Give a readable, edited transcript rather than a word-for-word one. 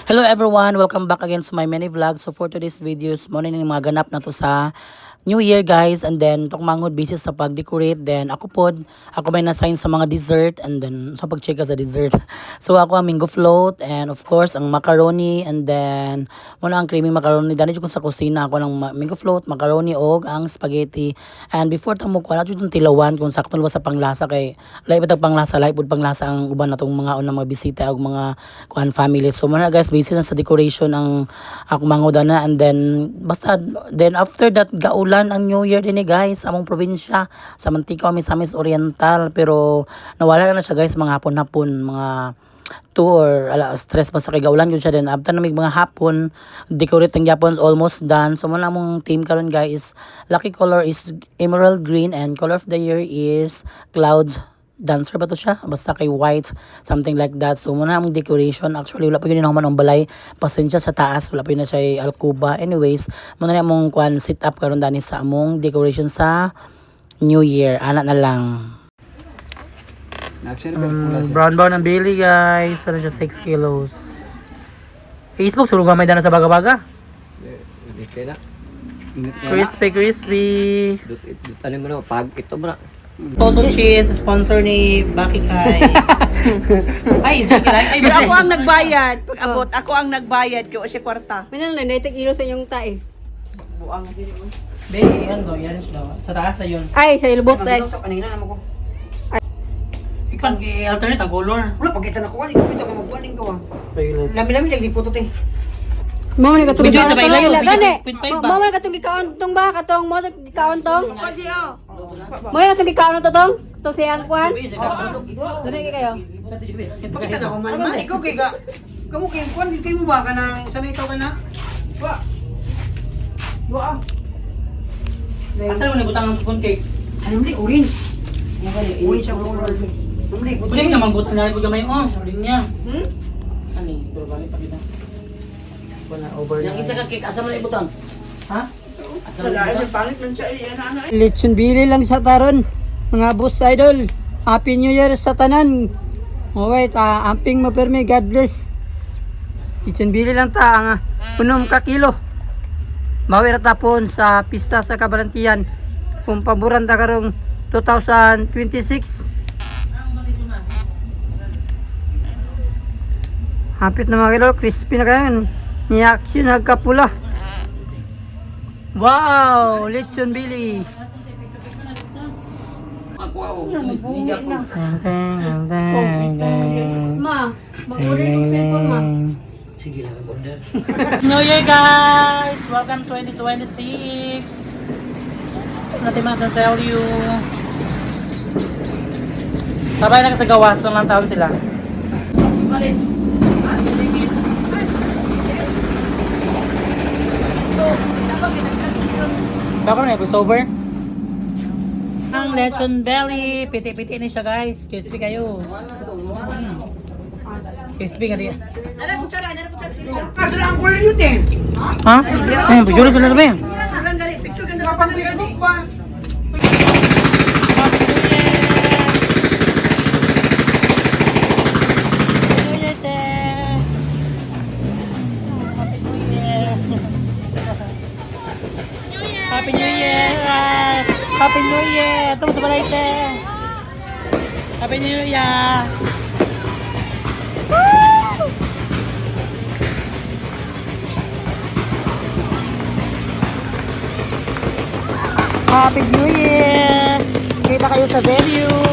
Hello everyone! Welcome back again to my mini vlog. So for today's videos, muna yung mga ganap na to sa New Year guys. And then tok mangod busy sa pag-decorate. Then ako may na-sign sa mga dessert. And then sa pag-check sa dessert. So ako ang mango float. And of course ang macaroni. And then muna ang creamy macaroni. Dani ko sa kusina ako ng mango float, macaroni o ang spaghetti. And before tamo ko na yung tilawan kung sakto ba sa panglasa kay lahi pa panglasa, lahi pud panglasa ang uban natong mga unang mga bisita og mga kuan family. So muna guys, busy na sa decoration ang ako manguda na. And then basta then after that gaulan ang New Year din guys among probinsya sa Mantika, Misamis Oriental. Pero nawala na siya guys mga hapon-hapon, mga 2 or stress pa sa kay gaulan yun siya. Then after namig mga hapon decorate ng Japons almost done. So muna among team karon guys, lucky color is emerald green and color of the year is cloud dancer ba to siya? Basta kay white, something like that. So muna ang decoration. Actually, wala pa yun naman ang balay. Pasensya sa taas. Wala pa yun na siya alcuba. Anyways, muna na among kwan sit up karon dani sa among decoration sa New Year. Anak na lang. Brown ang Billy guys. Ano siya? 6 kilos. Facebook, suruga may dana sa baga-baga. Crispy. Ano mo na, pag ito mo na. Toto Cheese, sponsor ni Baki Kai. Ay, sige lang. Ay, Pero ako ang nagbayad. Pag abot, ako ang nagbayad. Kaya siya kwarta. May nang nanay ilo sa inyong tae. Buang din mo. Baby, ano, yan siya. Sa taas na yun. Ay, sa ilbot tayo. Sa kanina naman ko. Ikaw, i-alternate ang color. Wala, pagkita na ko. Ikaw ito ka magbuaning ka. Lami-lami, lagdiputo te. Mama na katong Video gikaon sa tong. baylayo, Gani. video 0.5 ba? Mama na katong gikaon tong ba katong mo gikaon tong. Kasi oh. Mama na katong gikaon to tong. To siya ang kwan. Dili kayo. Pakita na ko man. Ma, ikaw kay ka. Kamu kay kuan kay mo ba ka nang sanay ikaw ka na? Wa. Wa. Asan mo nabutang ang spoon cake? Ano ni orange? Orange ang color. Pwede ka namang buto na ko gamay mo. Linya. Ani, pero balik pa kita. Wala over na. Yung isa ka cake, asa mo na ibutang? Ha? Asa mo na ibutang? Pangit man siya ana. Lechon bili lang sa taron, mga boss idol. Happy New Year sa tanan. Wait, amping mo permi, God bless. Lechon bili lang ta ang punom ka kilo. Mawira tapon sa pista sa Kabalantian. Kung paboran ta karong 2026. Hapit na mga kilo, crispy na kayo. Niaksyon nagkapula. Wow! Lechon bili. Ma, mag-order ng cellphone ma. Sige lang, order. New Year guys! Welcome 2026! Natin mga tell you. Sabay na sa gawas, lang taon sila. Baka na ito, sober? Ang lechon belly, piti-piti ni siya guys. Crispy kayo. Crispy ka diya. Nara kutsara. Asa lang color yun eh. Ha? Ay, picture sila na ba yan? Lang dali picture ganda pa Facebook pa. Happy New Year! Happy New Year! Ito sa balay te! Happy New Year! Happy New Year! Kita kayo sa venue!